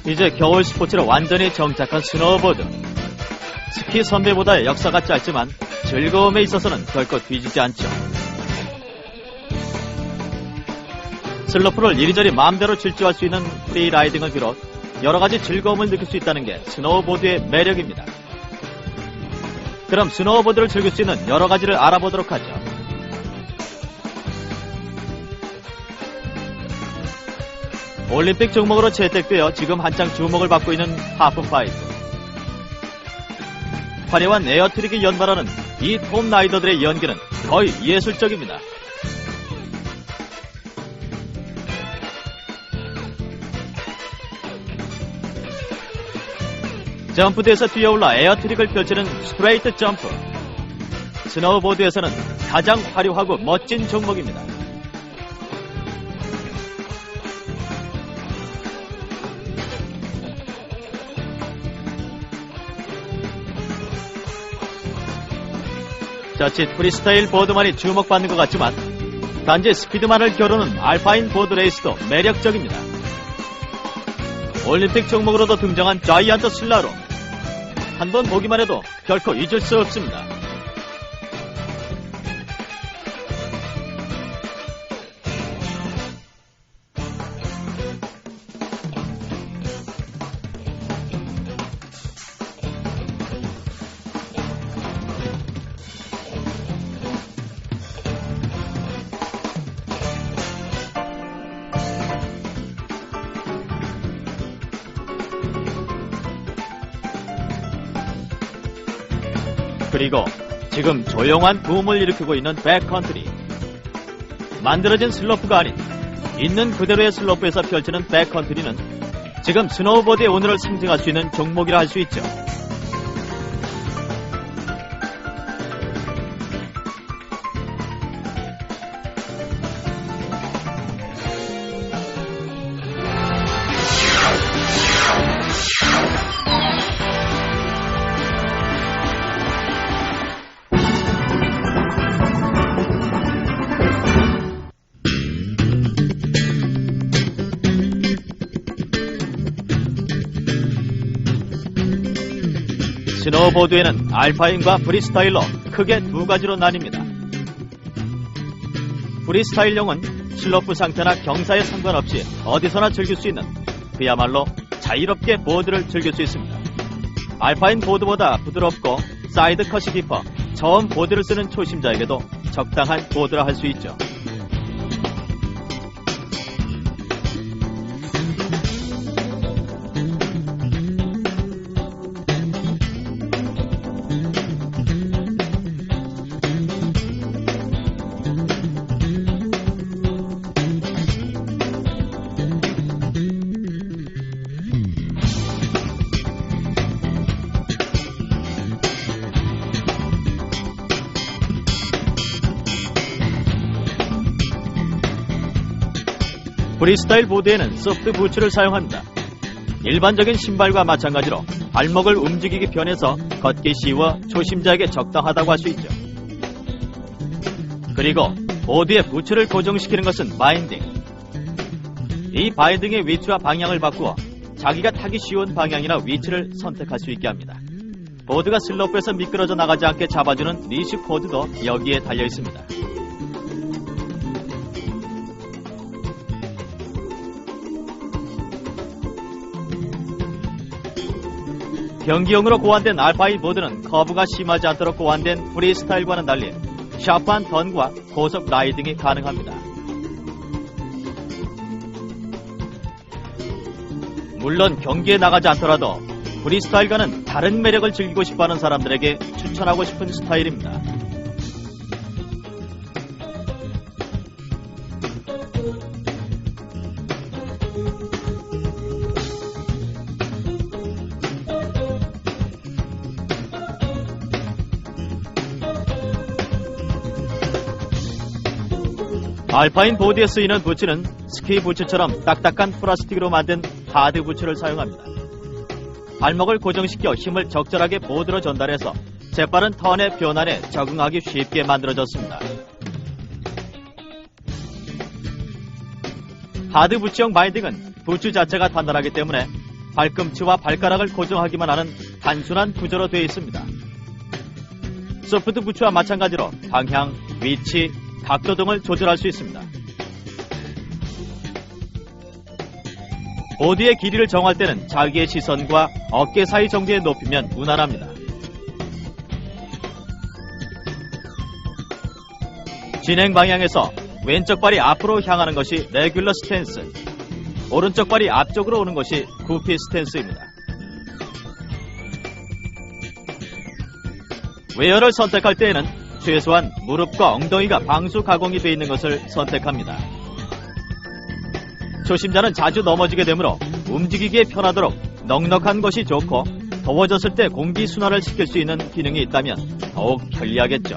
이제 겨울 스포츠로 완전히 정착한 스노우보드. 스키 선배보다의 역사가 짧지만 즐거움에 있어서는 결코 뒤지지 않죠. 슬로프를 이리저리 마음대로 질주할 수 있는 프리라이딩을 비롯 여러가지 즐거움을 느낄 수 있다는 게 스노우보드의 매력입니다. 그럼 스노우보드를 즐길 수 있는 여러가지를 알아보도록 하죠. 올림픽 종목으로 채택되어 지금 한창 주목을 받고 있는 하프파이브. 화려한 에어트릭이 연발하는 이 톰 라이더들의 연기는 거의 예술적입니다. 점프대에서 뛰어올라 에어트릭을 펼치는 스트레이트 점프. 스노우보드에서는 가장 화려하고 멋진 종목입니다. 자칫 프리스타일 보드만이 주목받는 것 같지만 단지 스피드만을 겨루는 알파인 보드 레이스도 매력적입니다. 올림픽 종목으로도 등장한 자이언트 슬라롬. 한번 보기만 해도 결코 잊을 수 없습니다. 그리고 지금 조용한 붐을 일으키고 있는 백컨트리. 만들어진 슬로프가 아닌 있는 그대로의 슬로프에서 펼치는 백컨트리는 지금 스노우보드의 오늘을 상징할 수 있는 종목이라 할 수 있죠. 스노우보드에는 알파인과 프리스타일로 크게 두 가지로 나뉩니다. 프리스타일용은 슬로프 상태나 경사에 상관없이 어디서나 즐길 수 있는 그야말로 자유롭게 보드를 즐길 수 있습니다. 알파인 보드보다 부드럽고 사이드 컷이 깊어 처음 보드를 쓰는 초심자에게도 적당한 보드라 할 수 있죠. 프리스타일 보드에는 소프트 부츠를 사용합니다. 일반적인 신발과 마찬가지로 발목을 움직이기 편해서 걷기 쉬워 초심자에게 적당하다고 할 수 있죠. 그리고 보드에 부츠를 고정시키는 것은 바인딩. 이 바인딩의 위치와 방향을 바꾸어 자기가 타기 쉬운 방향이나 위치를 선택할 수 있게 합니다. 보드가 슬로프에서 미끄러져 나가지 않게 잡아주는 리쉬 코드도 여기에 달려 있습니다. 경기용으로 고안된 알파인 보드는 커브가 심하지 않도록 고안된 프리스타일과는 달리 샤프한 턴과 고속 라이딩이 가능합니다. 물론 경기에 나가지 않더라도 프리스타일과는 다른 매력을 즐기고 싶어하는 사람들에게 추천하고 싶은 스타일입니다. 알파인 보드에 쓰이는 부츠는 스키 부츠처럼 딱딱한 플라스틱으로 만든 하드 부츠를 사용합니다. 발목을 고정시켜 힘을 적절하게 보드로 전달해서 재빠른 턴의 변환에 적응하기 쉽게 만들어졌습니다. 하드 부츠형 바인딩은 부츠 자체가 단단하기 때문에 발꿈치와 발가락을 고정하기만 하는 단순한 구조로 되어 있습니다. 소프트 부츠와 마찬가지로 방향, 위치, 각도 등을 조절할 수 있습니다. 보드의 길이를 정할 때는 자기의 시선과 어깨 사이 정도에 높이면 무난합니다. 진행 방향에서 왼쪽 발이 앞으로 향하는 것이 레귤러 스탠스, 오른쪽 발이 앞쪽으로 오는 것이 구피 스탠스입니다. 웨어를 선택할 때에는 최소한 무릎과 엉덩이가 방수 가공이 되어 있는 것을 선택합니다. 초심자는 자주 넘어지게 되므로 움직이기에 편하도록 넉넉한 것이 좋고, 더워졌을 때 공기 순환을 시킬 수 있는 기능이 있다면 더욱 편리하겠죠.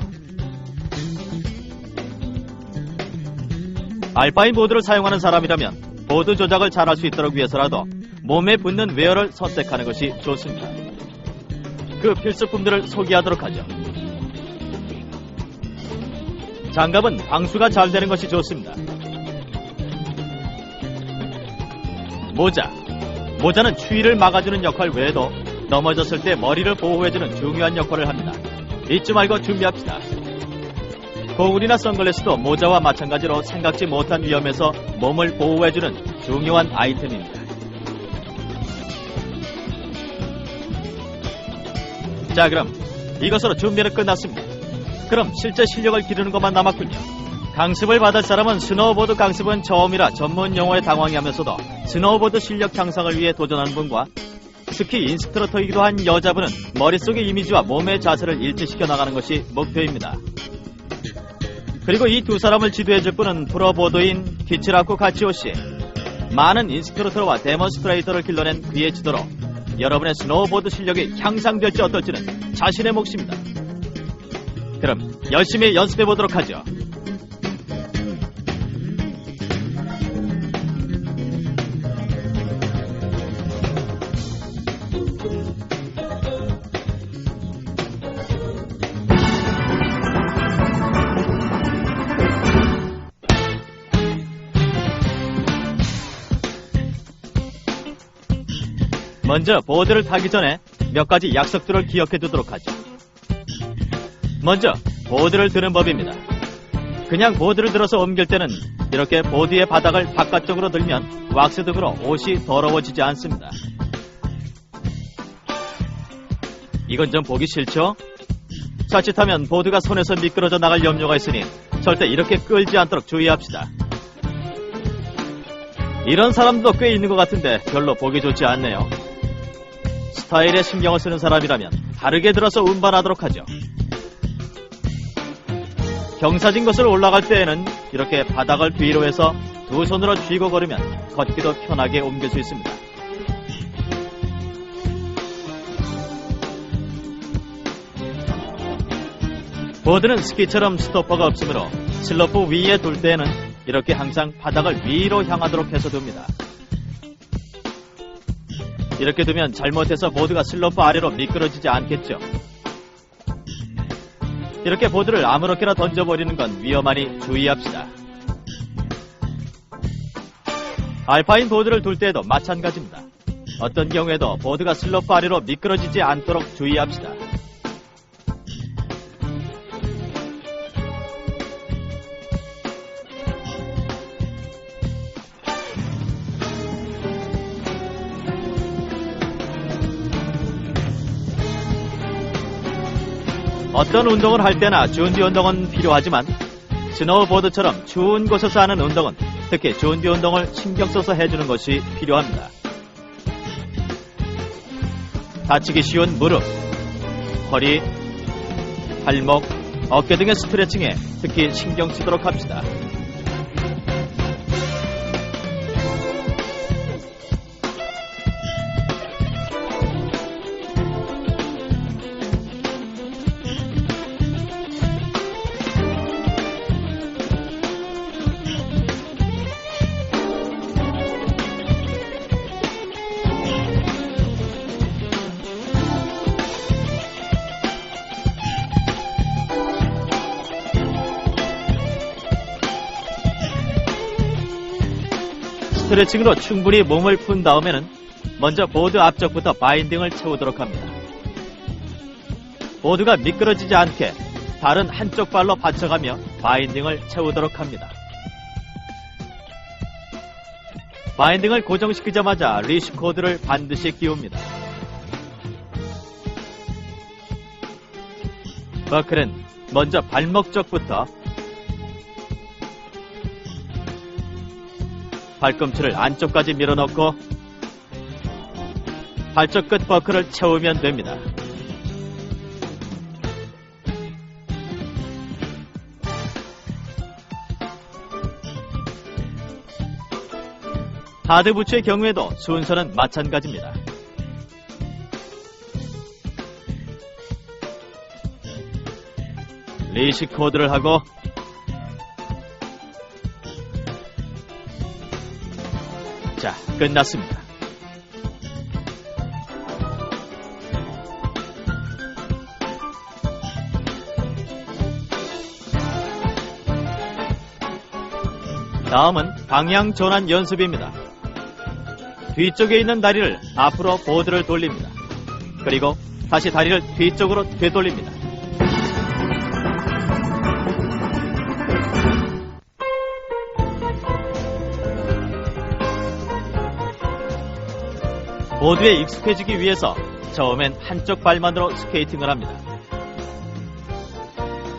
알파인 보드를 사용하는 사람이라면 보드 조작을 잘할 수 있도록 위해서라도 몸에 붙는 웨어를 선택하는 것이 좋습니다. 그 필수품들을 소개하도록 하죠. 장갑은 방수가 잘 되는 것이 좋습니다. 모자는 추위를 막아주는 역할 외에도 넘어졌을 때 머리를 보호해주는 중요한 역할을 합니다. 잊지 말고 준비합시다. 고글이나 선글라스도 모자와 마찬가지로 생각지 못한 위험에서 몸을 보호해주는 중요한 아이템입니다. 자, 그럼 이것으로 준비는 끝났습니다. 그럼 실제 실력을 기르는 것만 남았군요. 강습을 받을 사람은 스노우보드 강습은 처음이라 전문 용어에 당황해하면서도 스노우보드 실력 향상을 위해 도전하는 분과 특히 인스트럭터이기도 한 여자분은 머릿속의 이미지와 몸의 자세를 일치시켜 나가는 것이 목표입니다. 그리고 이 두 사람을 지도해줄 분은 프로보드인 키치라쿠 가치오씨. 많은 인스트럭터와 데몬스트레이터를 길러낸 그의 지도로 여러분의 스노우보드 실력이 향상될지 어떨지는 자신의 몫입니다. 그럼 열심히 연습해보도록 하죠. 먼저 보드를 타기 전에 몇 가지 약속들을 기억해 두도록 하죠. 먼저 보드를 드는 법입니다. 그냥 보드를 들어서 옮길 때는 이렇게 보드의 바닥을 바깥쪽으로 들면 왁스 등으로 옷이 더러워지지 않습니다. 이건 좀 보기 싫죠? 자칫하면 보드가 손에서 미끄러져 나갈 염려가 있으니 절대 이렇게 끌지 않도록 주의합시다. 이런 사람도 꽤 있는 것 같은데 별로 보기 좋지 않네요. 스타일에 신경을 쓰는 사람이라면 다르게 들어서 운반하도록 하죠. 경사진 것을 올라갈 때에는 이렇게 바닥을 뒤로 해서 두 손으로 쥐고 걸으면 걷기도 편하게 옮길 수 있습니다. 보드는 스키처럼 스토퍼가 없으므로 슬로프 위에 둘 때에는 이렇게 항상 바닥을 위로 향하도록 해서 둡니다. 이렇게 두면 잘못해서 보드가 슬로프 아래로 미끄러지지 않겠죠. 이렇게 보드를 아무렇게나 던져버리는 건 위험하니 주의합시다. 알파인 보드를 둘 때에도 마찬가지입니다. 어떤 경우에도 보드가 슬로프 아래로 미끄러지지 않도록 주의합시다. 어떤 운동을 할 때나 준비 운동은 필요하지만 스노우보드처럼 추운 곳에서 하는 운동은 특히 준비 운동을 신경 써서 해주는 것이 필요합니다. 다치기 쉬운 무릎, 허리, 팔목, 어깨 등의 스트레칭에 특히 신경 쓰도록 합시다. 스트레칭으로 충분히 몸을 푼 다음에는 먼저 보드 앞쪽부터 바인딩을 채우도록 합니다. 보드가 미끄러지지 않게 다른 한쪽 발로 받쳐가며 바인딩을 채우도록 합니다. 바인딩을 고정시키자마자 리쉬 코드를 반드시 끼웁니다. 버클은 먼저 발목 쪽부터 발꿈치를 안쪽까지 밀어넣고 발쪽 끝 버클을 채우면 됩니다. 하드부츠의 경우에도 순서는 마찬가지입니다. 리쉬 코드를 하고 자, 끝났습니다. 다음은 방향 전환 연습입니다. 뒤쪽에 있는 다리를 앞으로 보드를 돌립니다. 그리고 다시 다리를 뒤쪽으로 되돌립니다. 보드에 익숙해지기 위해서 처음엔 한쪽 발만으로 스케이팅을 합니다.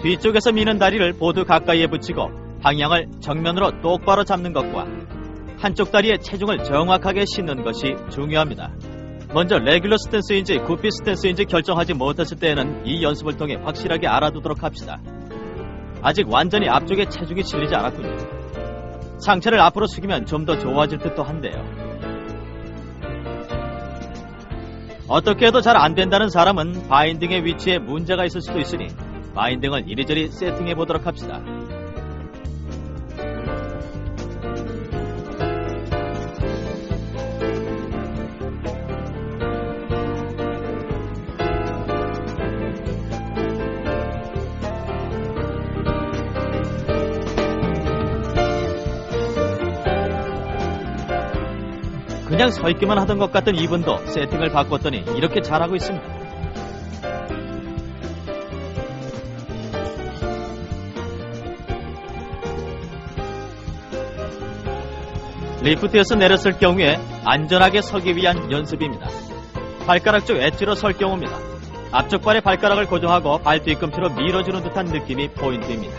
뒤쪽에서 미는 다리를 보드 가까이에 붙이고 방향을 정면으로 똑바로 잡는 것과 한쪽 다리에 체중을 정확하게 싣는 것이 중요합니다. 먼저 레귤러 스탠스인지 구피 스탠스인지 결정하지 못했을 때에는 이 연습을 통해 확실하게 알아두도록 합시다. 아직 완전히 앞쪽에 체중이 실리지 않았군요. 상체를 앞으로 숙이면 좀 더 좋아질 듯도 한데요. 어떻게 해도 잘 안된다는 사람은 바인딩의 위치에 문제가 있을 수도 있으니 바인딩을 이리저리 세팅해 보도록 합시다. 그냥 서 있기만 하던 것 같던 이분도 세팅을 바꿨더니 이렇게 잘하고 있습니다. 리프트에서 내렸을 경우에 안전하게 서기 위한 연습입니다. 발가락 쪽 엣지로 설 경우입니다. 앞쪽 발의 발가락을 고정하고 발 뒤꿈치로 밀어주는 듯한 느낌이 포인트입니다.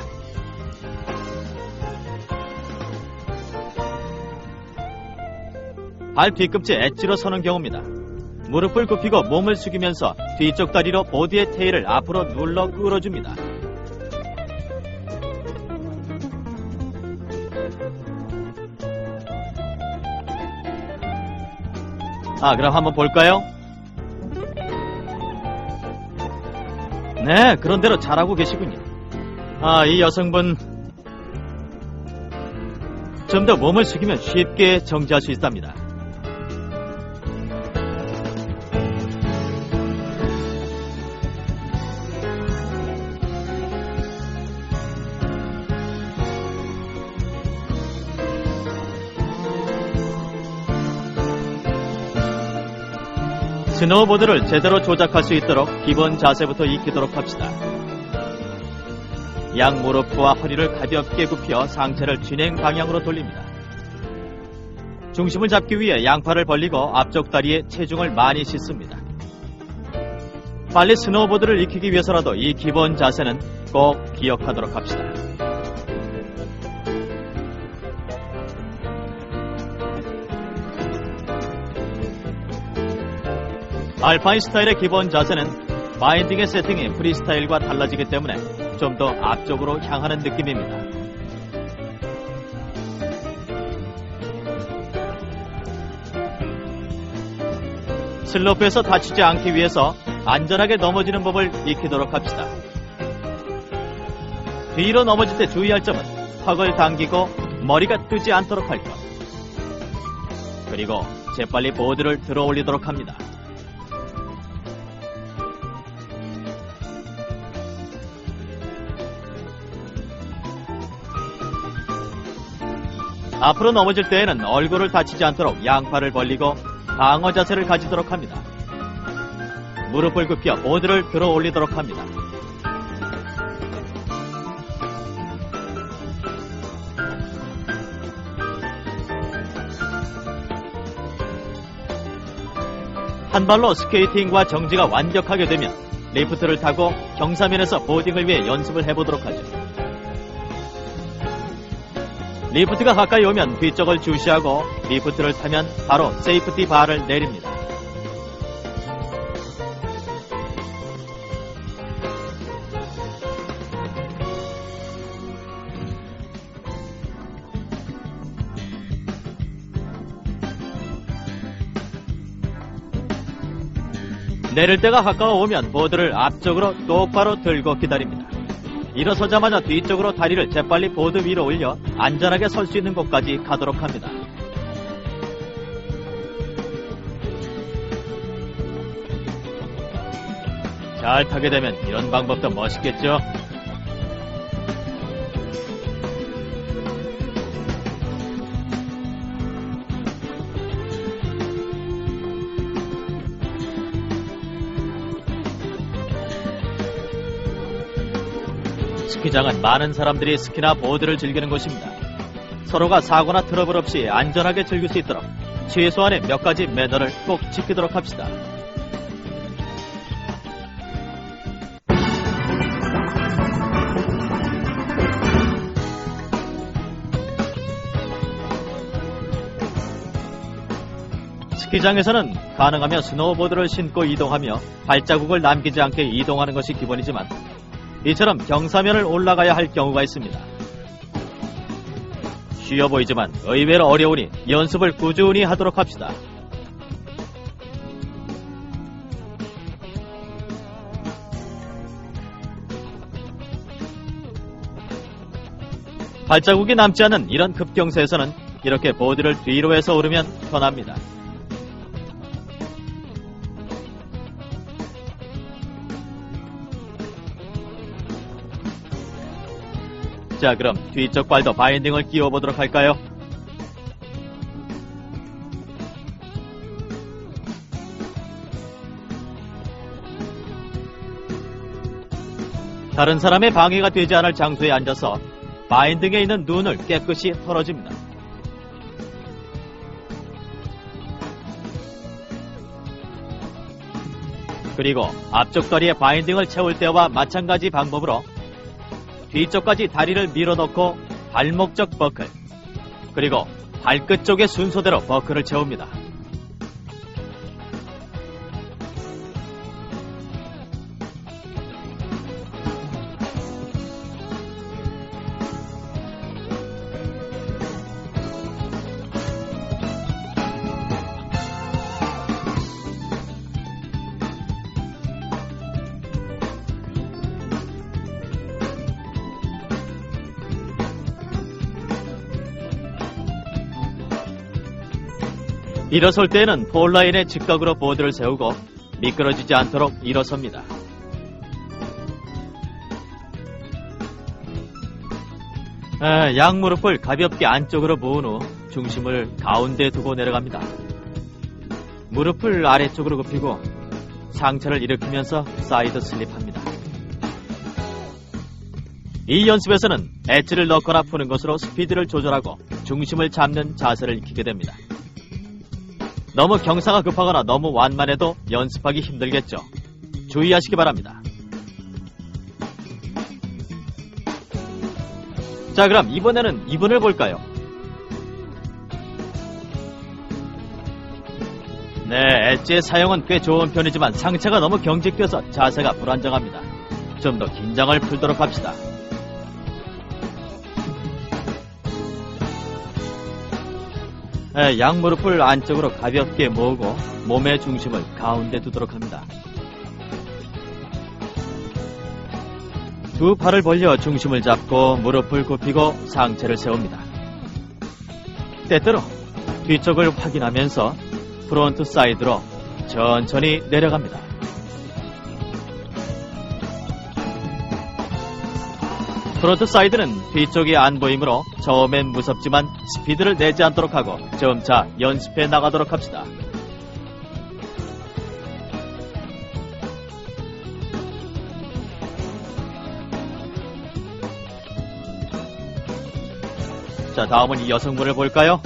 발 뒤꿈치 엣지로 서는 경우입니다. 무릎을 굽히고 몸을 숙이면서 뒤쪽 다리로 보드의 테일을 앞으로 눌러 끌어줍니다. 그럼 한번 볼까요? 네, 그런대로 잘하고 계시군요. 이 여성분 좀 더 몸을 숙이면 쉽게 정지할 수 있답니다. 스노우보드를 제대로 조작할 수 있도록 기본 자세부터 익히도록 합시다. 양 무릎과 허리를 가볍게 굽혀 상체를 진행 방향으로 돌립니다. 중심을 잡기 위해 양팔을 벌리고 앞쪽 다리에 체중을 많이 싣습니다. 빨리 스노우보드를 익히기 위해서라도 이 기본 자세는 꼭 기억하도록 합시다. 알파인 스타일의 기본 자세는 바인딩의 세팅이 프리스타일과 달라지기 때문에 좀 더 앞쪽으로 향하는 느낌입니다. 슬로프에서 다치지 않기 위해서 안전하게 넘어지는 법을 익히도록 합시다. 뒤로 넘어질 때 주의할 점은 턱을 당기고 머리가 뜨지 않도록 할 것, 그리고 재빨리 보드를 들어 올리도록 합니다. 앞으로 넘어질 때에는 얼굴을 다치지 않도록 양팔을 벌리고 방어 자세를 가지도록 합니다. 무릎을 굽혀 보드를 들어 올리도록 합니다. 한 발로 스케이팅과 정지가 완벽하게 되면 리프트를 타고 경사면에서 보딩을 위해 연습을 해보도록 하죠. 리프트가 가까이 오면 뒤쪽을 주시하고 리프트를 타면 바로 세이프티 바를 내립니다. 내릴 때가 가까워 오면 보드를 앞쪽으로 똑바로 들고 기다립니다. 일어서자마자 뒤쪽으로 다리를 재빨리 보드 위로 올려 안전하게 설 수 있는 곳까지 가도록 합니다. 잘 타게 되면 이런 방법도 멋있겠죠? 스키장은 많은 사람들이 스키나 보드를 즐기는 곳입니다. 서로가 사고나 트러블 없이 안전하게 즐길 수 있도록 최소한의 몇 가지 매너를 꼭 지키도록 합시다. 스키장에서는 가능하면 스노우보드를 신고 이동하며 발자국을 남기지 않게 이동하는 것이 기본이지만 이처럼 경사면을 올라가야 할 경우가 있습니다. 쉬워 보이지만 의외로 어려우니 연습을 꾸준히 하도록 합시다. 발자국이 남지 않은 이런 급경사에서는 이렇게 보드를 뒤로 해서 오르면 편합니다. 자, 그럼 뒤쪽 발도 바인딩을 끼워보도록 할까요? 다른 사람의 방해가 되지 않을 장소에 앉아서 바인딩에 있는 눈을 깨끗이 털어줍니다. 그리고 앞쪽 다리에 바인딩을 채울 때와 마찬가지 방법으로 뒤쪽까지 다리를 밀어넣고 발목적 버클, 그리고 발끝 쪽의 순서대로 버클을 채웁니다. 일어설 때에는 폴라인에 직각으로 보드를 세우고 미끄러지지 않도록 일어섭니다. 양무릎을 가볍게 안쪽으로 모은 후 중심을 가운데 두고 내려갑니다. 무릎을 아래쪽으로 굽히고 상체를 일으키면서 사이드 슬립합니다. 이 연습에서는 엣지를 넣거나 푸는 것으로 스피드를 조절하고 중심을 잡는 자세를 익히게 됩니다. 너무 경사가 급하거나 너무 완만해도 연습하기 힘들겠죠. 주의하시기 바랍니다. 자, 그럼 이번에는 이분을 볼까요? 네, 엣지의 사용은 꽤 좋은 편이지만 상체가 너무 경직돼서 자세가 불안정합니다. 좀 더 긴장을 풀도록 합시다. 양무릎을 안쪽으로 가볍게 모으고 몸의 중심을 가운데 두도록 합니다. 두 팔을 벌려 중심을 잡고 무릎을 굽히고 상체를 세웁니다. 때때로 뒤쪽을 확인하면서 프론트 사이드로 천천히 내려갑니다. 프론트 사이드는 뒤쪽이 안 보이므로 처음엔 무섭지만 스피드를 내지 않도록 하고 점차 연습해 나가도록 합시다. 자, 다음은 이 여성분을 볼까요?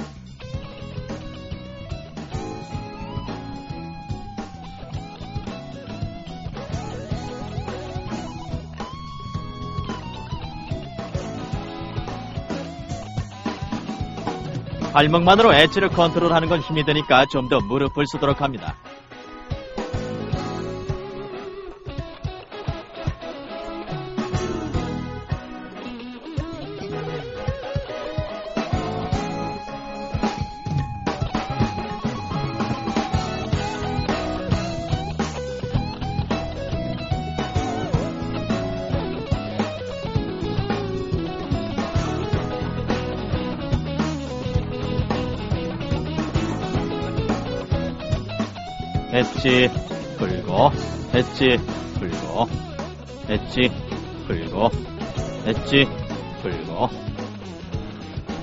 발목만으로 엣지를 컨트롤하는 건 힘이 드니까 좀 더 무릎을 쓰도록 합니다. 엣지 풀고, 엣지 풀고, 엣지 풀고, 엣지 풀고.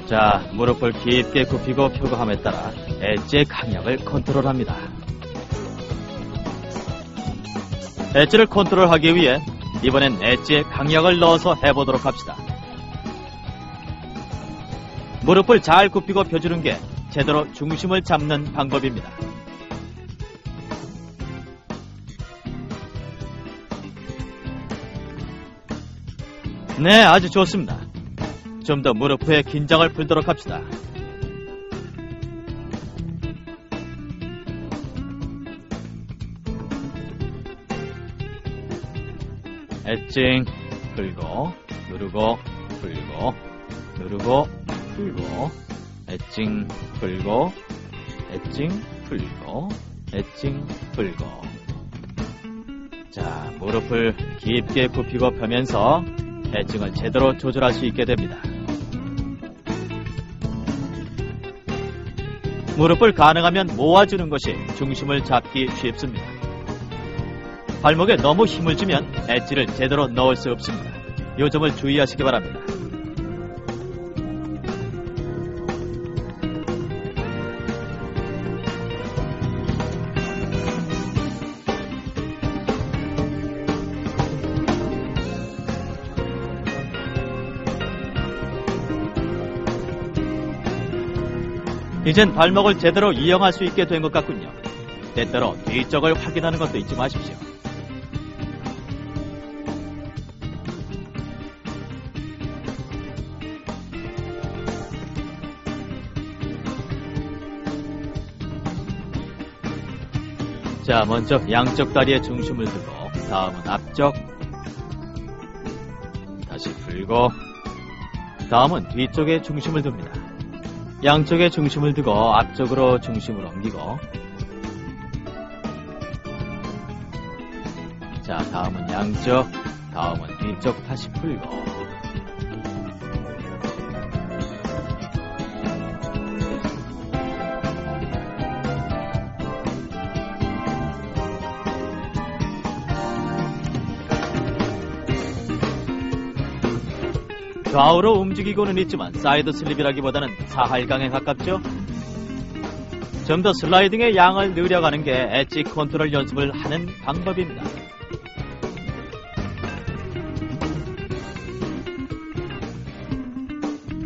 자, 무릎을 깊게 굽히고 펴고함에 따라 엣지의 강약을 컨트롤합니다. 엣지를 컨트롤하기 위해 이번엔 엣지의 강약을 넣어서 해보도록 합시다. 무릎을 잘 굽히고 펴주는 게 제대로 중심을 잡는 방법입니다. 네, 아주 좋습니다. 좀 더 무릎 후에 긴장을 풀도록 합시다. 엣징 풀고, 누르고, 풀고, 누르고, 풀고, 엣징 풀고, 엣징 풀고, 엣징 풀고. 자, 무릎을 깊게 굽히고 펴면서 엣징을 제대로 조절할 수 있게 됩니다. 무릎을 가능하면 모아주는 것이 중심을 잡기 쉽습니다. 발목에 너무 힘을 주면 엣지를 제대로 넣을 수 없습니다. 이 점을 주의하시기 바랍니다. 이젠 발목을 제대로 이용할 수 있게 된 것 같군요. 때때로 뒤쪽을 확인하는 것도 잊지 마십시오. 자, 먼저 양쪽 다리에 중심을 두고 다음은 앞쪽, 다시 풀고, 다음은 뒤쪽에 중심을 둡니다. 양쪽에 중심을 두고 앞쪽으로 중심을 옮기고, 자, 다음은 양쪽, 다음은 뒤쪽 다시 풀고, 좌우로 움직이고는 있지만 사이드 슬립이라기보다는 사할강에 가깝죠? 좀 더 슬라이딩의 양을 늘려가는 게 엣지 컨트롤 연습을 하는 방법입니다.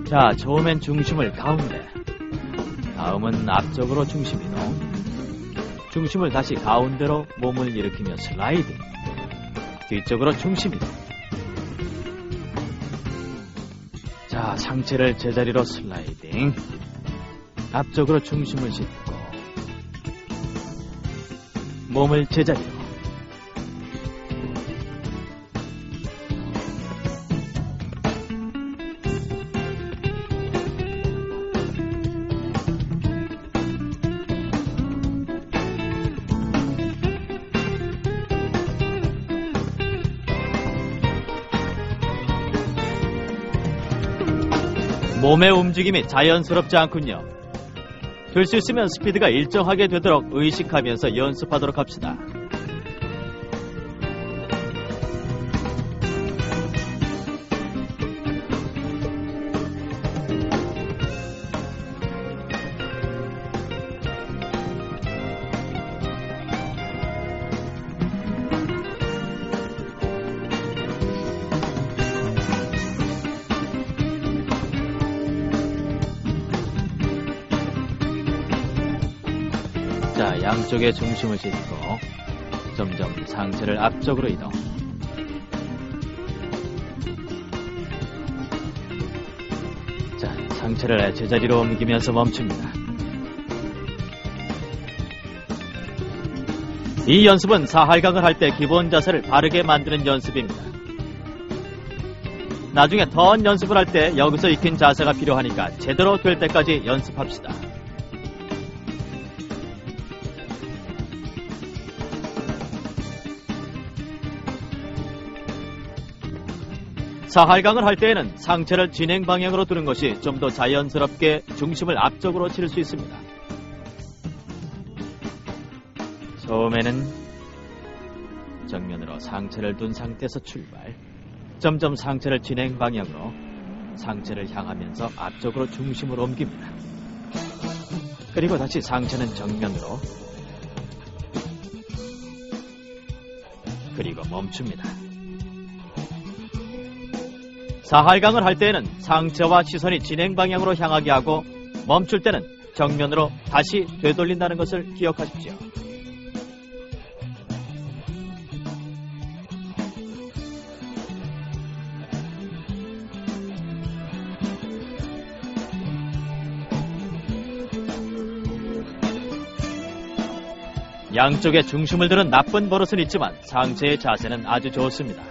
자, 처음엔 중심을 가운데, 다음은 앞쪽으로 중심 이동, 중심을 다시 가운데로 몸을 일으키며 슬라이딩, 뒤쪽으로 중심 이동. 자, 상체를 제자리로 슬라이딩, 앞쪽으로 중심을 싣고 몸을 제자리로. 몸의 움직임이 자연스럽지 않군요. 될 수 있으면 스피드가 일정하게 되도록 의식하면서 연습하도록 합시다. 양쪽의 중심을 짓고 점점 상체를 앞쪽으로 이동. 자, 상체를 제자리로 옮기면서 멈춥니다. 이 연습은 사활강을 할 때 기본 자세를 바르게 만드는 연습입니다. 나중에 턴 연습을 할 때 여기서 익힌 자세가 필요하니까 제대로 될 때까지 연습합시다. 사활강을 할 때에는 상체를 진행 방향으로 두는 것이 좀 더 자연스럽게 중심을 앞쪽으로 칠 수 있습니다. 처음에는 정면으로 상체를 둔 상태에서 출발. 점점 상체를 진행 방향으로 상체를 향하면서 앞쪽으로 중심을 옮깁니다. 그리고 다시 상체는 정면으로. 그리고 멈춥니다. 사활강을 할 때에는 상체와 시선이 진행 방향으로 향하게 하고 멈출 때는 정면으로 다시 되돌린다는 것을 기억하십시오. 양쪽에 중심을 두는 나쁜 버릇은 있지만 상체의 자세는 아주 좋습니다.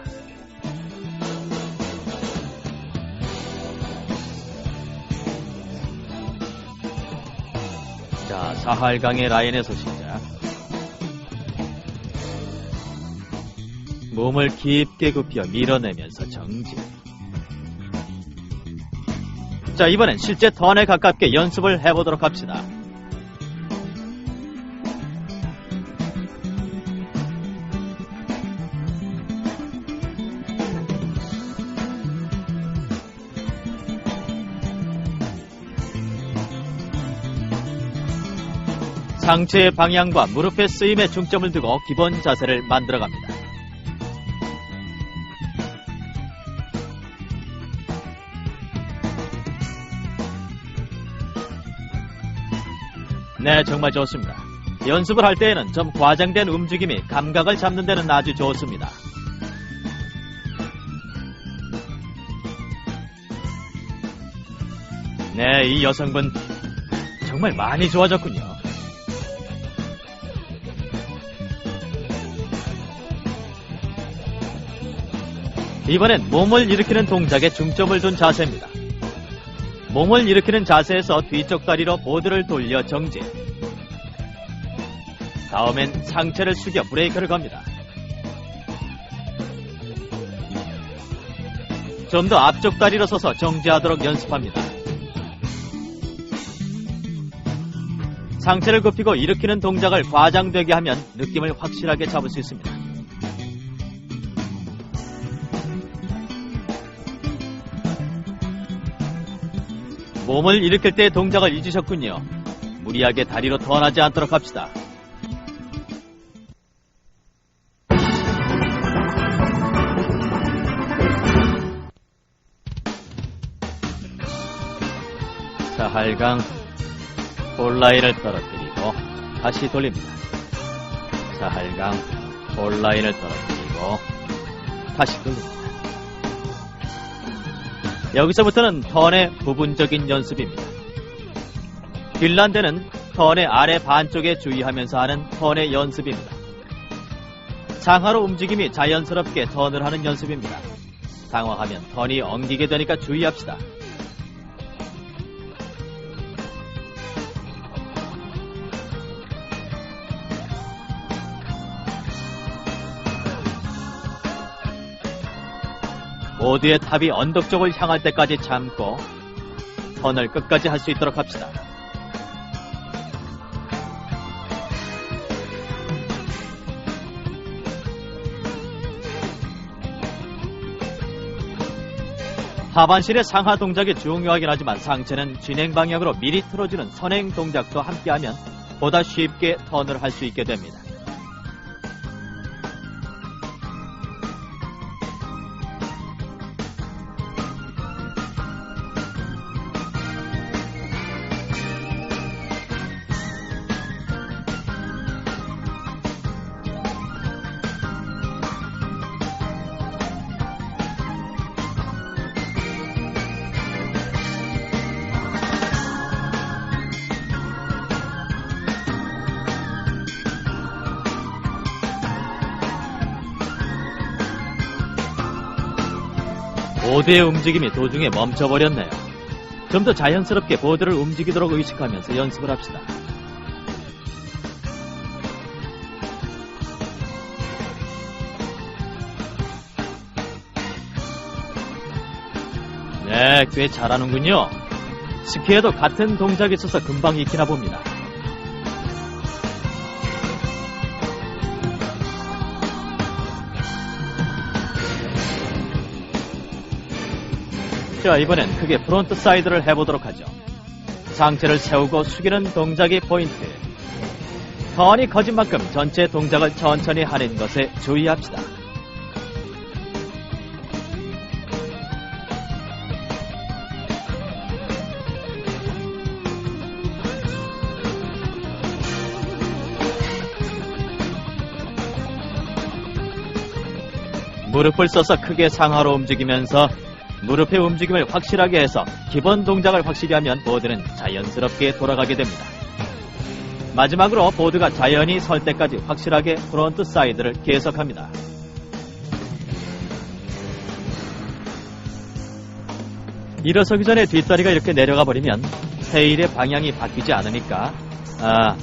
자, 사활강의 라인에서 시작. 몸을 깊게 굽혀 밀어내면서 정지. 자, 이번엔 실제 턴에 가깝게 연습을 해보도록 합시다. 상체의 방향과 무릎의 쓰임에 중점을 두고 기본 자세를 만들어갑니다. 네, 정말 좋습니다. 연습을 할 때에는 좀 과장된 움직임이 감각을 잡는 데는 아주 좋습니다. 네, 이 여성분 정말 많이 좋아졌군요. 이번엔 몸을 일으키는 동작에 중점을 둔 자세입니다. 몸을 일으키는 자세에서 뒤쪽 다리로 보드를 돌려 정지. 다음엔 상체를 숙여 브레이크를 겁니다. 좀 더 앞쪽 다리로 서서 정지하도록 연습합니다. 상체를 굽히고 일으키는 동작을 과장되게 하면 느낌을 확실하게 잡을 수 있습니다. 몸을 일으킬 때의 동작을 잊으셨군요. 무리하게 다리로 턴하지 않도록 합시다. 사활강 볼라인을 떨어뜨리고 다시 돌립니다. 사활강 볼라인을 떨어뜨리고 다시 돌립니다. 여기서부터는 턴의 부분적인 연습입니다. 딜란드는 턴의 아래 반쪽에 주의하면서 하는 턴의 연습입니다. 상하로 움직임이 자연스럽게 턴을 하는 연습입니다. 당황하면 턴이 엉기게 되니까 주의합시다. 모두의 탑이 언덕 쪽을 향할 때까지 참고 턴을 끝까지 할 수 있도록 합시다. 하반신의 상하 동작이 중요하긴 하지만 상체는 진행 방향으로 미리 틀어주는 선행 동작도 함께하면 보다 쉽게 턴을 할 수 있게 됩니다. 보드의 움직임이 도중에 멈춰버렸네요. 좀 더 자연스럽게 보드를 움직이도록 의식하면서 연습을 합시다. 네, 꽤 잘하는군요. 스키에도 같은 동작이 있어서 금방 익히나 봅니다. 자, 이번엔 크게 프론트 사이드를 해보도록 하죠. 상체를 세우고 숙이는 동작이 포인트. 턴이 커진 만큼 전체 동작을 천천히 하는 것에 주의합시다. 무릎을 써서 크게 상하로 움직이면서 무릎의 움직임을 확실하게 해서 기본 동작을 확실히 하면 보드는 자연스럽게 돌아가게 됩니다. 마지막으로 보드가 자연히 설 때까지 확실하게 프론트 사이드를 계속합니다. 일어서기 전에 뒷다리가 이렇게 내려가 버리면 테일의 방향이 바뀌지 않으니까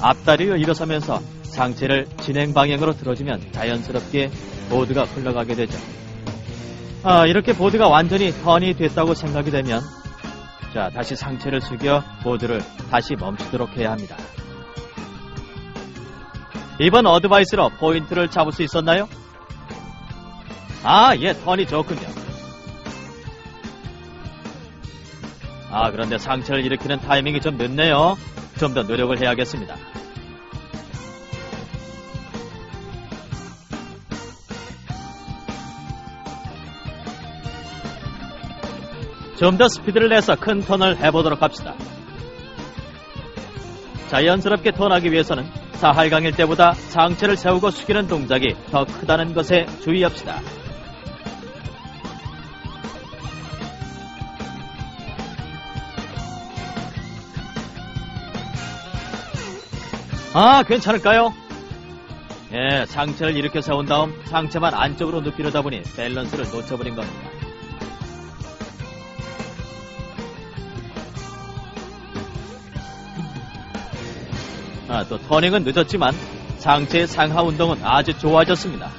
앞다리를 일어서면서 상체를 진행 방향으로 들어주면 자연스럽게 보드가 흘러가게 되죠. 이렇게 보드가 완전히 턴이 됐다고 생각이 되면 자, 다시 상체를 숙여 보드를 다시 멈추도록 해야 합니다. 이번 어드바이스로 포인트를 잡을 수 있었나요? 예, 턴이 좋군요. 그런데 상체를 일으키는 타이밍이 좀 늦네요. 좀 더 노력을 해야겠습니다. 좀 더 스피드를 내서 큰 턴을 해보도록 합시다. 자연스럽게 턴하기 위해서는 사할강일 때보다 상체를 세우고 숙이는 동작이 더 크다는 것에 주의합시다. 괜찮을까요? 예, 상체를 이렇게 세운 다음 상체만 안쪽으로 눕히려다 보니 밸런스를 놓쳐버린 겁니다. 또 터닝은 늦었지만 상체의 상하 운동은 아주 좋아졌습니다.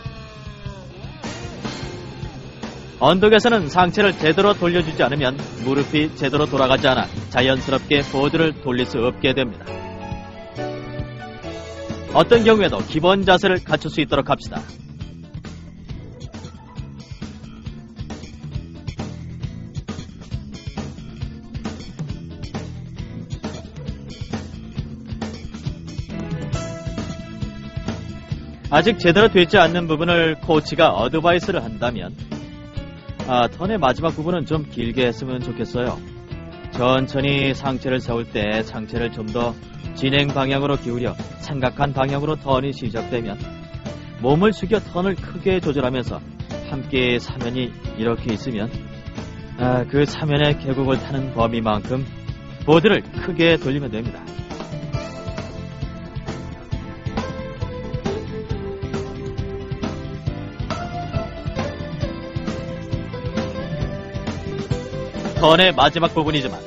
언덕에서는 상체를 제대로 돌려주지 않으면 무릎이 제대로 돌아가지 않아 자연스럽게 보드를 돌릴 수 없게 됩니다. 어떤 경우에도 기본 자세를 갖출 수 있도록 합시다. 아직 제대로 되지 않는 부분을 코치가 어드바이스를 한다면 턴의 마지막 부분은 좀 길게 했으면 좋겠어요. 천천히 상체를 세울 때 상체를 좀 더 진행 방향으로 기울여 생각한 방향으로 턴이 시작되면 몸을 숙여 턴을 크게 조절하면서 함께 사면이 이렇게 있으면 그 사면의 계곡을 타는 범위만큼 보드를 크게 돌리면 됩니다. 턴의 마지막 부분이지만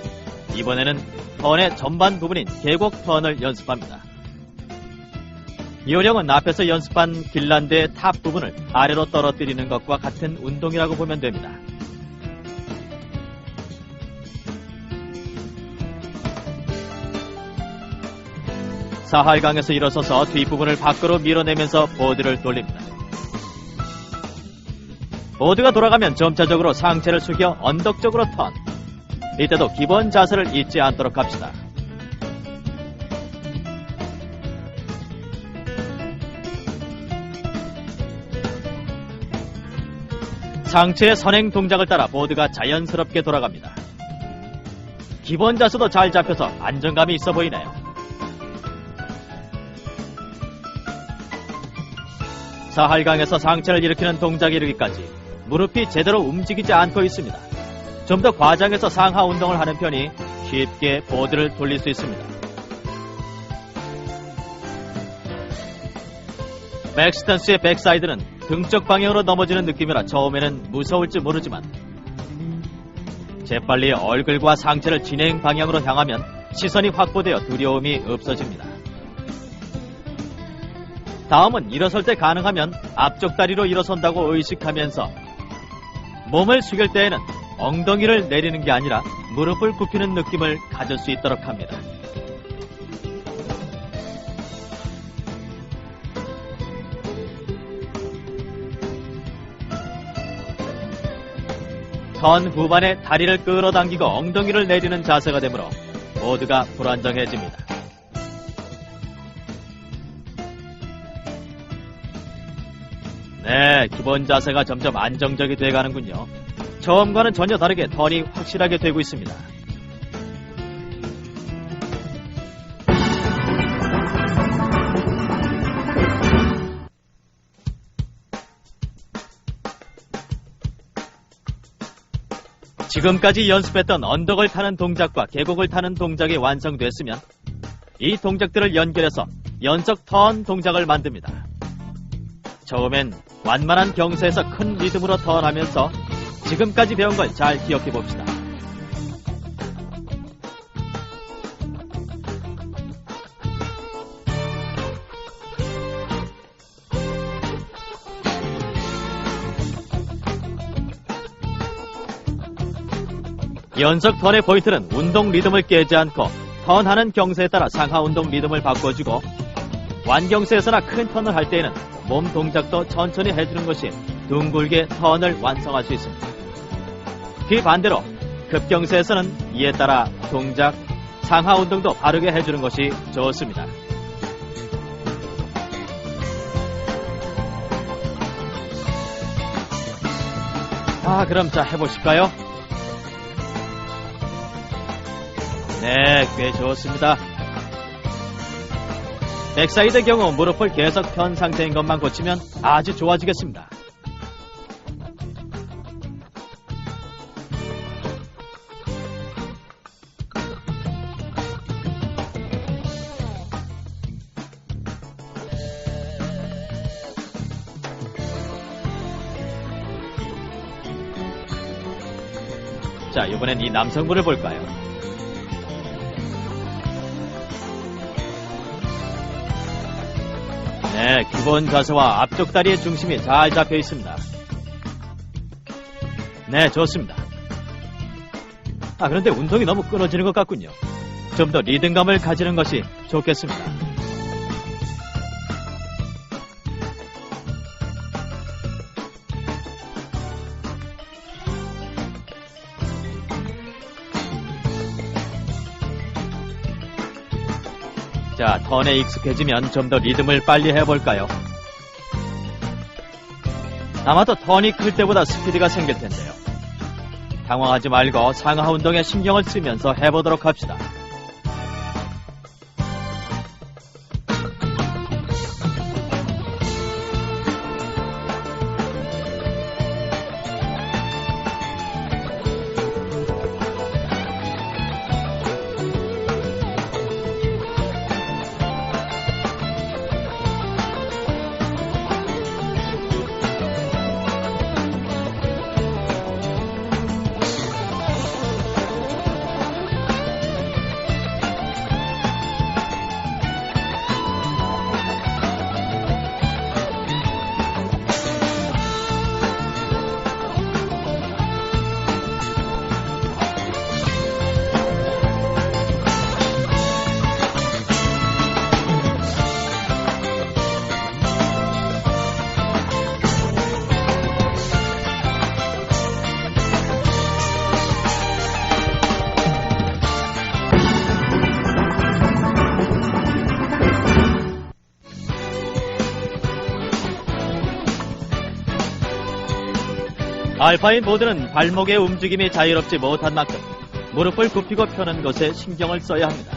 이번에는 턴의 전반 부분인 계곡 턴을 연습합니다. 이 요령은 앞에서 연습한 길란드의 탑 부분을 아래로 떨어뜨리는 것과 같은 운동이라고 보면 됩니다. 사할강에서 일어서서 뒷부분을 밖으로 밀어내면서 보드를 돌립니다. 보드가 돌아가면 점차적으로 상체를 숙여 언덕 쪽으로 턴. 이때도 기본 자세를 잊지 않도록 합시다. 상체의 선행 동작을 따라 보드가 자연스럽게 돌아갑니다. 기본 자세도 잘 잡혀서 안정감이 있어 보이네요. 사할강에서 상체를 일으키는 동작에 이르기까지 무릎이 제대로 움직이지 않고 있습니다. 좀 더 과장해서 상하 운동을 하는 편이 쉽게 보드를 돌릴 수 있습니다. 백스턴스의 백사이드는 등쪽 방향으로 넘어지는 느낌이라 처음에는 무서울지 모르지만 재빨리 얼굴과 상체를 진행 방향으로 향하면 시선이 확보되어 두려움이 없어집니다. 다음은 일어설 때 가능하면 앞쪽 다리로 일어선다고 의식하면서 몸을 숙일 때에는 엉덩이를 내리는 게 아니라 무릎을 굽히는 느낌을 가질 수 있도록 합니다. 턴 후반에 다리를 끌어당기고 엉덩이를 내리는 자세가 되므로 모두가 불안정해집니다. 네, 기본 자세가 점점 안정적이 돼가는군요. 처음과는 전혀 다르게 턴이 확실하게 되고 있습니다. 지금까지 연습했던 언덕을 타는 동작과 계곡을 타는 동작이 완성됐으면 이 동작들을 연결해서 연속 턴 동작을 만듭니다. 처음엔 완만한 경사에서 큰 리듬으로 턴하면서 지금까지 배운 걸 잘 기억해 봅시다. 연속 턴의 포인트는 운동 리듬을 깨지 않고 턴하는 경사에 따라 상하 운동 리듬을 바꿔주고 완경사에서나 큰 턴을 할 때에는 몸 동작도 천천히 해주는 것이 둥글게 턴을 완성할 수 있습니다. 그 반대로 급경사에서는 이에 따라 동작, 상하 운동도 바르게 해주는 것이 좋습니다. 그럼 자 해보실까요? 네, 꽤 좋습니다. 백사이드의 경우 무릎을 계속 편 상태인 것만 고치면 아주 좋아지겠습니다. 자, 이번엔 이 남성분을 볼까요? 네, 기본 자세와 앞쪽 다리의 중심이 잘 잡혀 있습니다. 네, 좋습니다. 그런데 운동이 너무 끊어지는 것 같군요. 좀 더 리듬감을 가지는 것이 좋겠습니다. 자, 턴에 익숙해지면 좀 더 리듬을 빨리 해볼까요? 아마도 턴이 클 때보다 스피드가 생길 텐데요. 당황하지 말고 상하 운동에 신경을 쓰면서 해보도록 합시다. 알파인 보드는 발목의 움직임이 자유롭지 못한 만큼 무릎을 굽히고 펴는 것에 신경을 써야 합니다.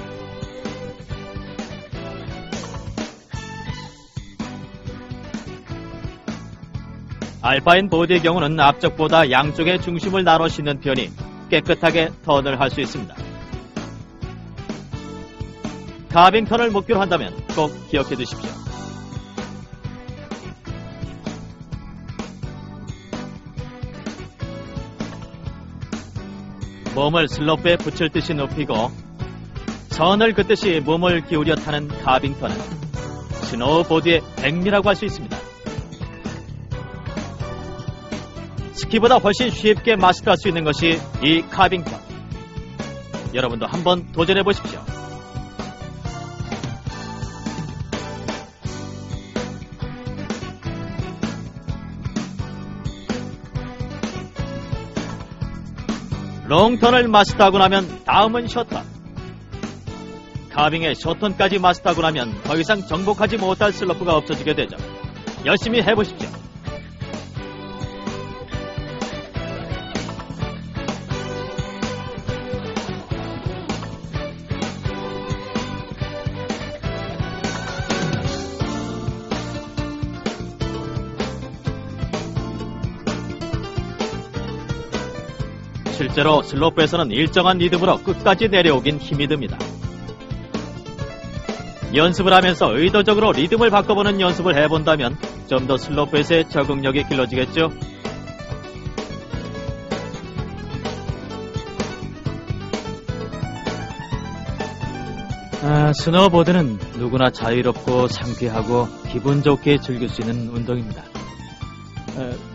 알파인 보드의 경우는 앞쪽보다 양쪽의 중심을 나눠 싣는 편이 깨끗하게 턴을 할 수 있습니다. 카빙 턴을 목표로 한다면 꼭 기억해 두십시오. 몸을 슬로프에 붙일 듯이 눕히고 선을 긋듯이 몸을 기울여 타는 카빙턴은 스노우보드의 백미라고 할 수 있습니다. 스키보다 훨씬 쉽게 마스터할 수 있는 것이 이 카빙턴. 여러분도 한번 도전해 보십시오. 롱턴을 마스터하고 나면 다음은 숏턴. 카빙의 숏턴까지 마스터하고 나면 더 이상 정복하지 못할 슬로프가 없어지게 되죠. 열심히 해보십시오. 실제로 슬로프에서는 일정한 리듬으로 끝까지 내려오긴 힘이 듭니다. 연습을 하면서 의도적으로 리듬을 바꿔보는 연습을 해본다면 좀 더 슬로프에서의 적응력이 길러지겠죠. 스노우보드는 누구나 자유롭고 상쾌하고 기분 좋게 즐길 수 있는 운동입니다.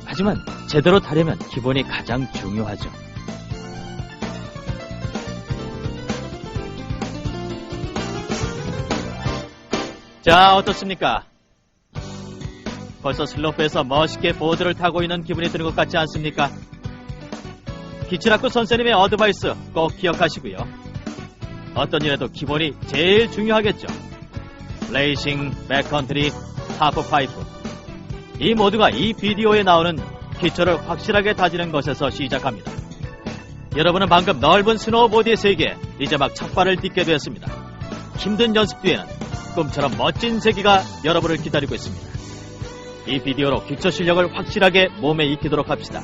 하지만 제대로 타려면 기본이 가장 중요하죠. 자, 어떻습니까? 벌써 슬로프에서 멋있게 보드를 타고 있는 기분이 드는 것 같지 않습니까? 기치라쿠 선생님의 어드바이스 꼭 기억하시고요. 어떤 일에도 기본이 제일 중요하겠죠. 레이싱, 백컨트리, 하프파이프, 이 모두가 이 비디오에 나오는 기초를 확실하게 다지는 것에서 시작합니다. 여러분은 방금 넓은 스노우보드의 세계에 이제 막 첫발을 딛게 되었습니다. 힘든 연습 뒤에는 꿈처럼 멋진 세계가 여러분을 기다리고 있습니다. 이 비디오로 기초 실력을 확실하게 몸에 익히도록 합시다.